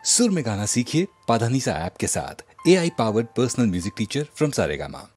सुर में गाना सीखिए पाधानीसा ऐप के साथ। AI powered personal music teacher from Saregama.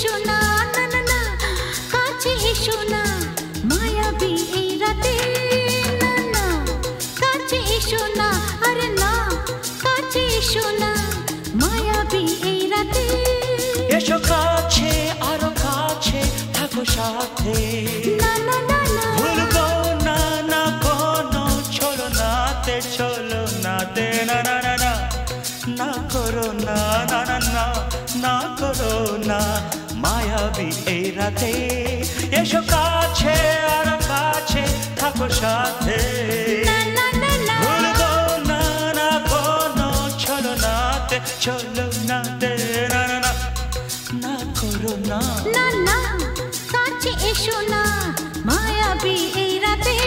এসো না না না না কাছে এসো না মায়াবী এই রাতে না না কাছে এসো না আরে না কাছে এসো না মায়াবী এই রাতে এসো কাছে আরো কাছে থাকো সাথে না না না না ভুলবো না না কোনো চলো নাতে না না না না না করো না না না না না করো না মায়াবী এই রাতে এসো কাছে আরো কাছে থাকো সাথে না না না না ভুলবো না না কোনো চলো নাতে না না না না করো না না না কাছে এসো না মায়াবী এই রাতে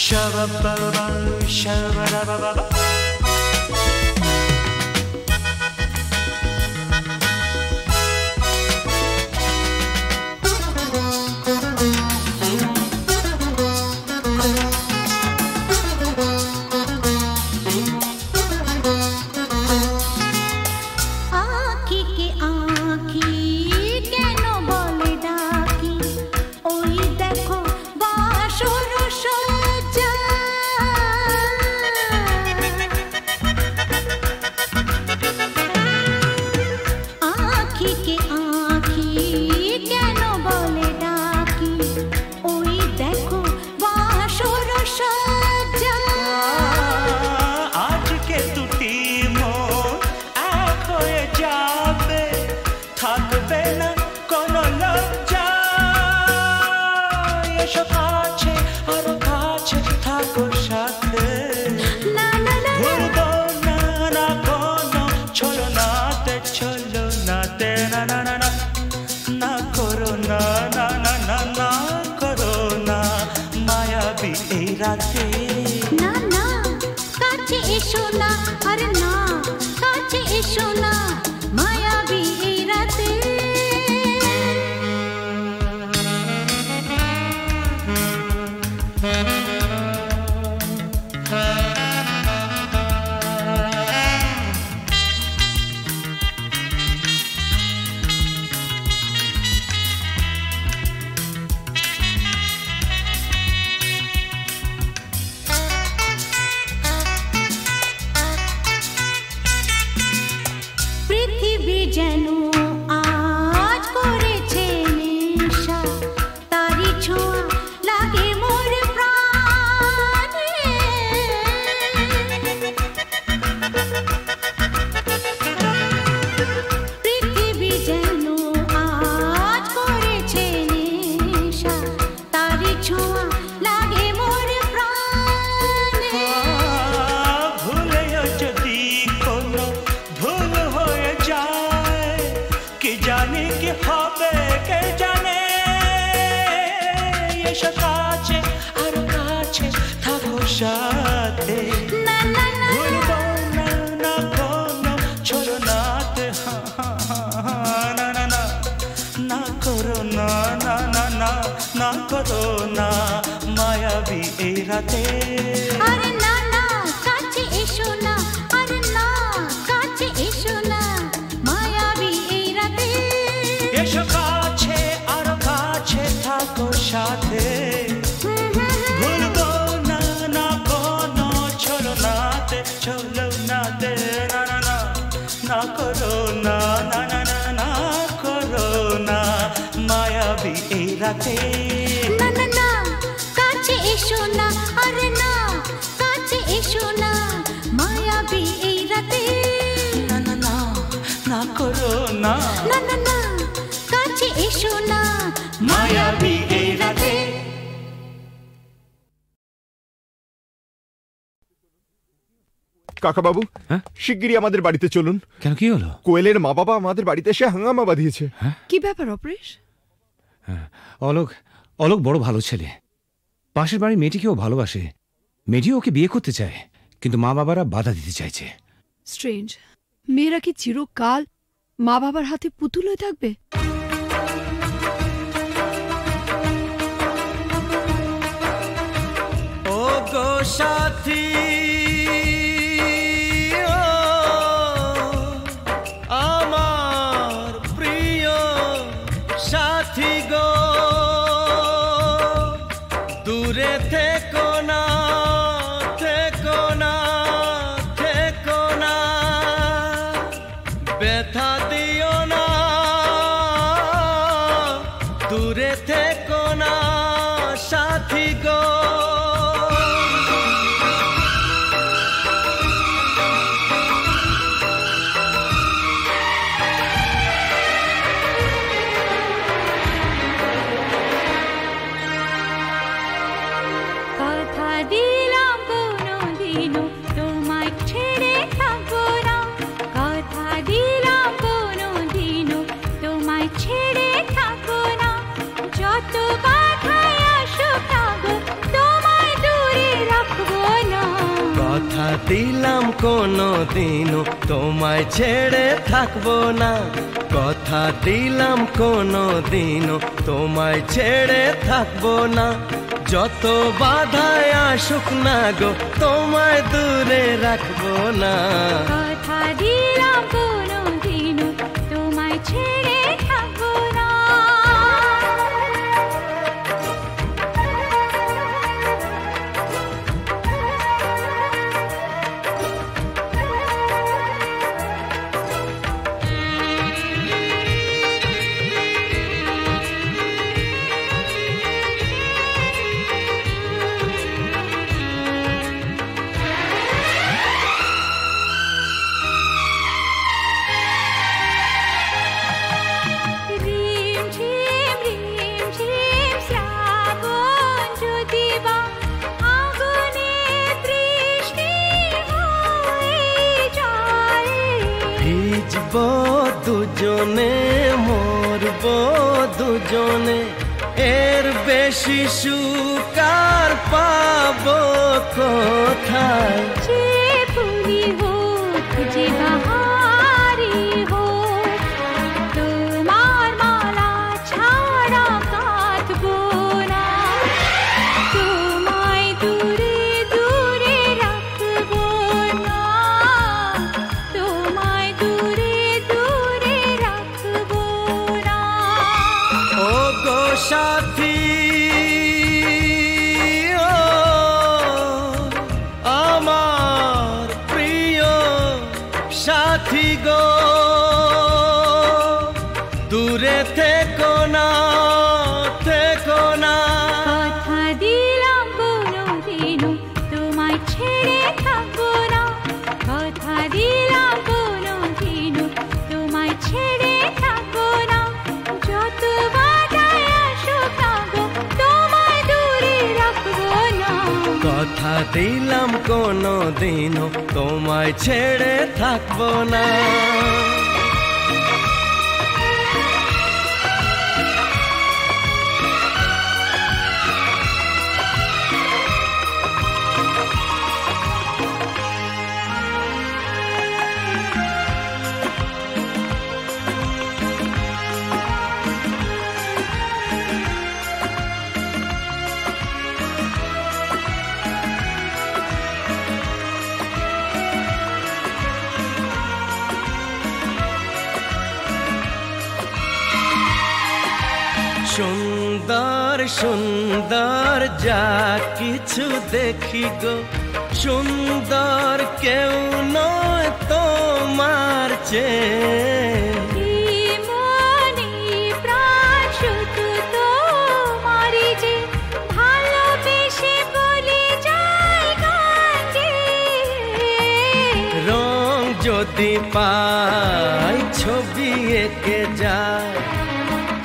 Shabba-ba-ba, shabba-da-ba-ba-ba. आँखी के आँखी কেন বলে ডাকি ওই দেখো বাসর সজ্জা आँखी के आँखी কেন বলে ডাকি ওই দেখো বাসর সজ্জা আজকে দুটি মন এক হয়ে যাবে থাকবে না কোনো লজ্জা এসো কাছে আরো কাছে থাকো সাথে না না না ভুলবো না না কোনো চলো নাতে না না না না না করো না না না না না করো না মায়াবী এই রাতে না না কাছে এসো না আরে না কাছে এসো না মায়াবী এই রাতে পৃথিবী যেন আজ করেছে নেশা তারি ছোঁয়া লাগে মোর প্রাণে পৃথিবী যেন আজ করেছে নেশা তারি ছোঁয়া লাগে মোর প্রাণে ভুলেও যদি কোনো ভুল হয়ে যায় কি জানি কি হবে কে জানে এসো কাছে আরো কাছে থাকো সাথে না না না ভুলবো না না কোনো চলো নাতে না না না না করো না না না না না করো না মায়াবী এই রাতে আরে না না কাছে এসো না আরে না কাছে এসো না মায়াবী এই রাতে এসো কাছে আরো কাছে থাকো সাথে ভুলবো না না কোনো চলো নাতে না না না না করো না না না না না করো না মায়াবী এই রাতে না না না কাছে এসো না আরে না কাছে এসো না মায়াবী এই রাতে না না না না করো না না না না কাছে এসো না মায়াবী এই রাতে কাকা বাবু, শিগগিরই আমাদের বাড়িতে চলুন। কেন কি হলো? কোয়েলের মা বাবা আমাদের বাড়িতে এসে হাঙ্গামা বাঁধিয়েছে। কি ব্যাপার অপরেশ? অলোক বড় ভালো ছেলে, পাশের বাড়ির মেয়েটিকেও ভালোবাসে, মেয়েটিও ওকে বিয়ে করতে চায়, কিন্তু মা বাবারা বাধা দিতে চাইছে। স্ট্রেঞ্জ, মেয়েরা কি চিরকাল মা বাবার হাতে পুতুল হয়ে থাকবে? ব্যথা দিও না দূরে থেকো না সাথী গো কথা দিলাম কোনোদিনও তোমায় ছেড়ে থাকবো না কথা দিলাম কোনোদিনও তোমায় ছেড়ে থাকবো না যত বাধাই আসুক না গো তোমায় দূরে রাখবো না কথা দিলাম কোনোদিনও তোমায় ছেড়ে থাকবো না কথা দিলাম কোনোদিনও তোমায় ছেড়ে থাকবো না যত বাধায় আসুক না গো তোমায় দূরে রাখবো না কথা দিলাম কোনোদিনও তোমায় ছেড়ে থাকবো না দুজনে মরবো দুজনে এর বেশি সুখ আর পাবো কোথায় যে ফুলি হোক যে বাহারি হোক তোমার মালা ছাড়া কাঁদবো না তোমায় দূরে দূরে রাখবো না তোমায় দূরে দূরে রাখবো না ও গো সাথী ও আমার প্রিয় সাথী গো দূরে থেকো না থেকো না কথা দিলাম কোনোদিনও তোমায় ছেড়ে থাকবো না কথা দিলাম কোনোদিনও তোমায় ছেড়ে থাকবো না যত বাধাই আসুক না গো তোমায় দূরে রাখবো না কথা দিলাম কোনোদিনও তোমায় ছেড়ে থাকবো না সুন্দর সুন্দর যা কিছু দেখি গো সুন্দর কেউ নয় তোমার চেয়ে মনে প্রাণ শুধু তোমারই যে ভালোবেসে বলে যায় গান গেয়ে। রং যদি পাই ছবি এঁকে যায়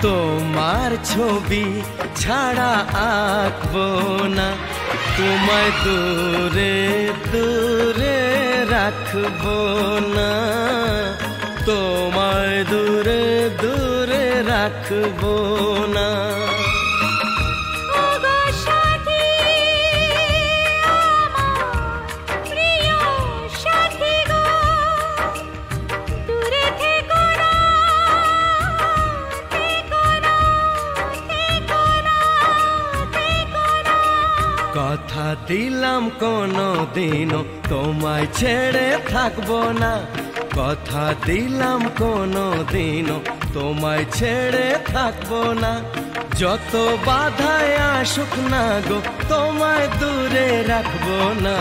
তোমার ছবি ছাড়া আঁকবো না তোমায় দূরে দূরে রাখবো না তোমায় দূরে দূরে রাখবো না ও গো সাথী, আমার প্রিয় সাথী গো, দূরে থেকো না, থেকো না, থেকো না, থেকো না। কথা দিলাম কোনো দিনও তোমায় ছেড়ে থাকবো না কথা দিলাম কোনো দিনও তোমায় ছেড়ে থাকবো না যত বাধায় আসুক না গো তোমায় দূরে রাখবো না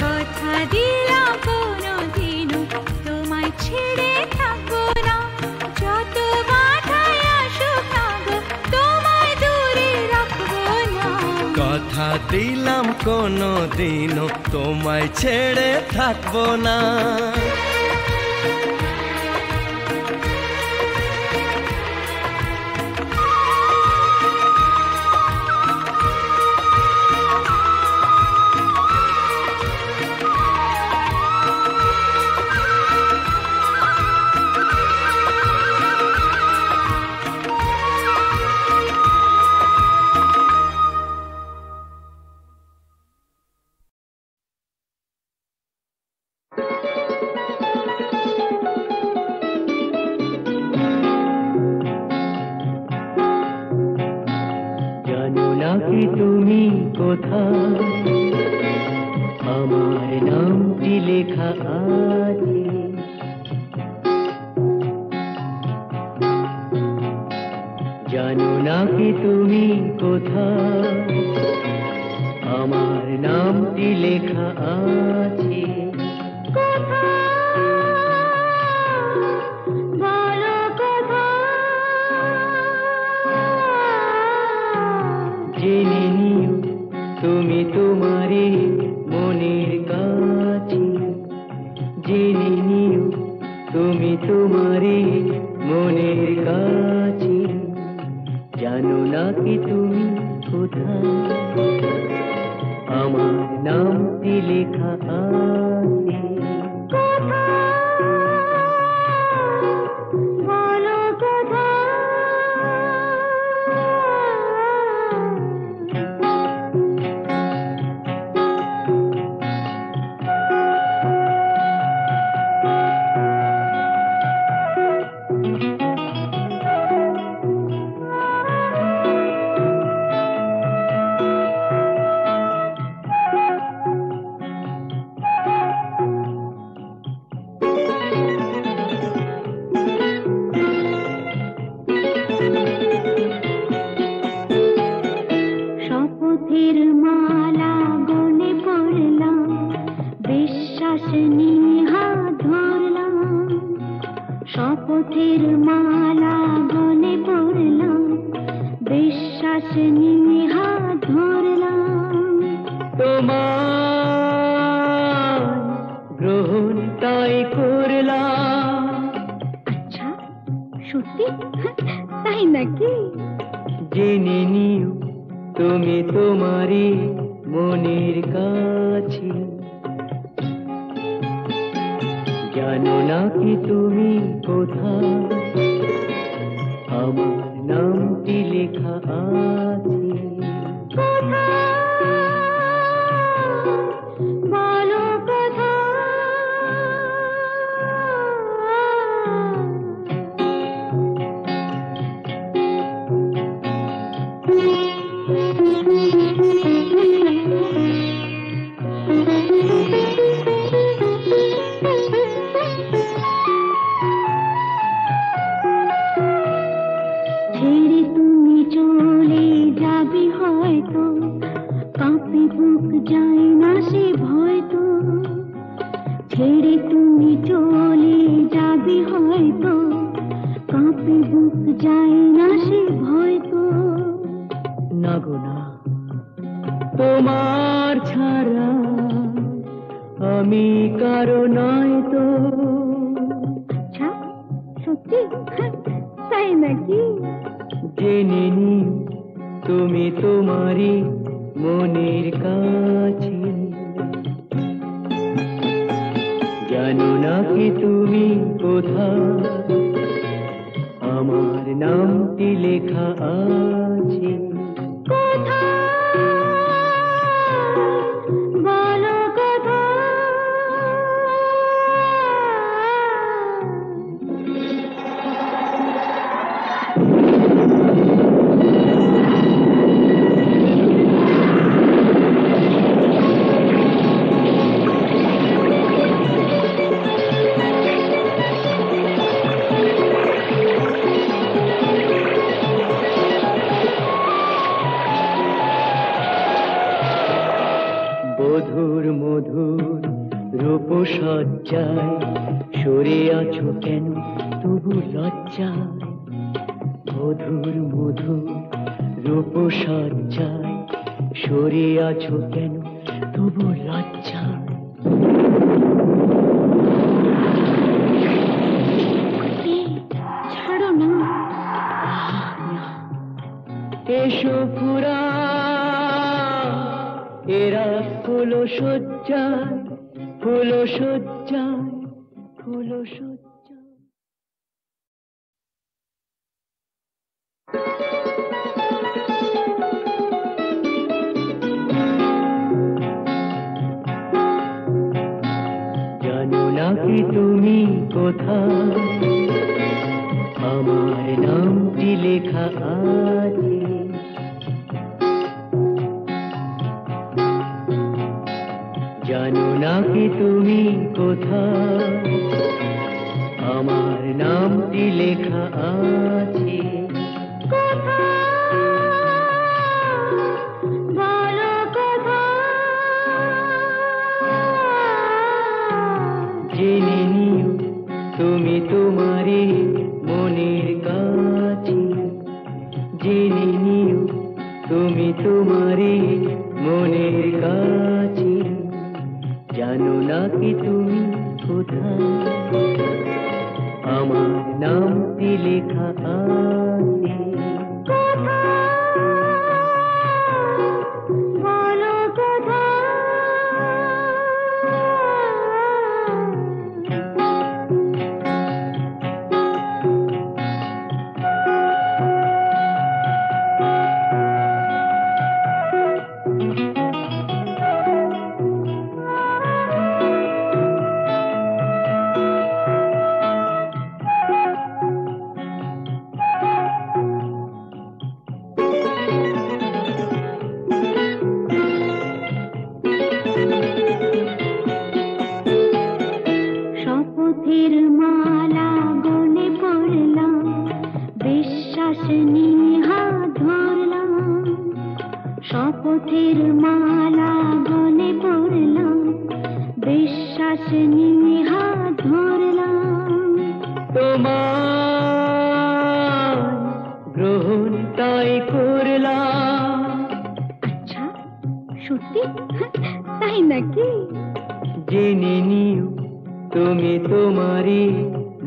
কথা দিলাম কোনোদিনও তোমায় ছেড়ে থাকবো দিলাম কোনো দিনও তোমায় ছেড়ে থাকবো না। নাকি তুমি কোথায় আমার নামটি লেখা আছে, জানো নাকি তুমি কোথায় আমার নামটি লেখা আছে। জেনে নিও তুমি তোমারই মনের কাছে, জেনে নিও তুমি তোমারই মনের কাছে, জানো নাকি তুমি কোথায় আমার নামটি লেখা আছে। শপথের মালা গলে পড়লাম, বিশ্বাস নিয়ে হাত ধরলাম, তোমার গ্রহণ তাই করলাম। আচ্ছা সত্যি তাই নাকি? জেনে নিও তুমি তোমারই মনের কাছে, জানো নাকি তুমি কোথায় আমার নামটি লেখা আছে। বলো ছেড়ে তুমি চলে যাবে হয়তো, কাঁপে বুক যায় না সে ভয় তো, ছেড়ে তুমি চলে যাবে হয়তো, কাঁপে বুক যায় না সে ভয় তো, না গো না তোমার ছাড়া আমি কারো নয় তো। আচ্ছা সত্যি তাই নাকি? জেনে নিও তুমি তোমারই মনের কাছে, জানো নাকি তুমি কোথায় আমার নামটি লেখা আছে। বলো মধুর মধুর রূপসজ্জায় সরে আছো কেন তবু লজ্জায়, মধুর মধুর রূপসজ্জায় সরে আছো কেন তবু লজ্জা ছাড়ো না এসো পুরা এরা ফুল সজ্জায় ফুল সজ্জায় ফুল সজ্জায় জানো নাকি তুমি কোথায় আমার নামটি লেখা আছে জানো নাকি তুমি কোথায় আমার নামটি লেখা আছে জেনে নিও তুমি তোমারই মনের কাছে জেনে নিও তুমি তোমারই মনের কাছে জানো নাকি তুমি কোথায় আমার নামটি লেখা আছে শপথের মালা গলে পড়লাম বিশ্বাস নিয়ে হাত ধরলাম শপথের মালা গলে পড়লাম বিশ্বাস নিয়ে হাত ধরলাম তোমার গ্রহণ তাই করলাম আচ্ছা সত্যি তাই নাকি জেনে নিও তুমি তোমারই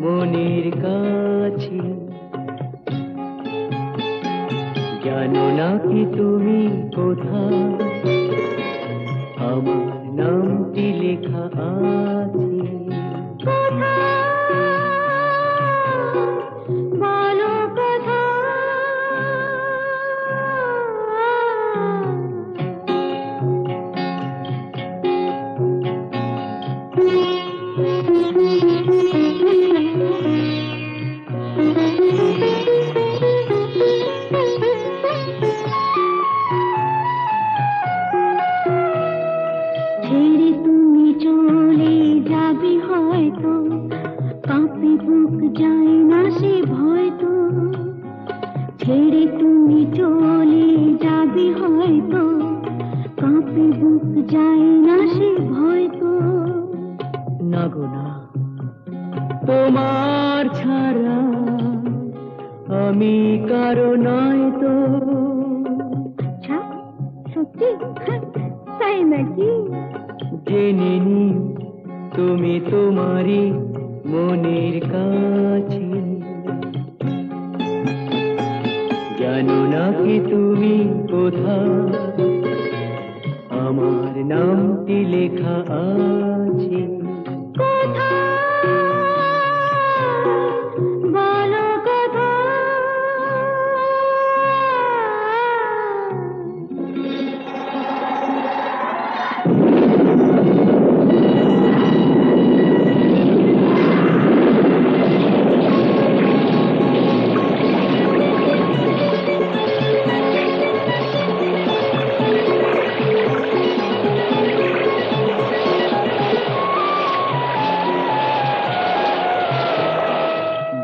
মনের কাছে জানো নাকি তুমি কোথায় আমার নামটি লেখা আছে বলো কোথায় ছেড়ে তুমি চলে যাবে হয়তো কাঁপে বুক যায় না সে ভয় তো ছেড়ে তুমি চলে যাবে হয়তো কাঁপে বুক যায় না সে ভয় তো না গো না তোমার ছাড়া আমি কারো নয় তো আচ্ছা সত্যি তাই নাকি জেনে নিও তুমি তোমারই মনের কাছে জানো নাকি তুমি কোথায় আমার নামটি লেখা আছে বলো কোথায়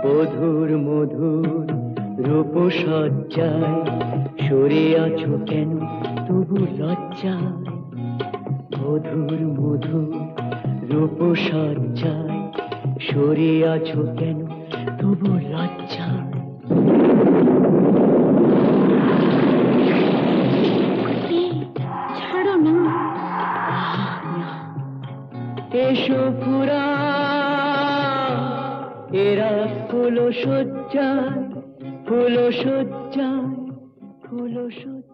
মধুর মধুর রূপসজ্জায় সরে আছো কেন তবু লজ্জায় মধুর মধুর রূপসজ্জায় সরে আছো কেন তবু লজ্জায় এসো ফুরা এরা ফুল সজ্জায় ফুল সজ্জায় ফুল সজ্জায়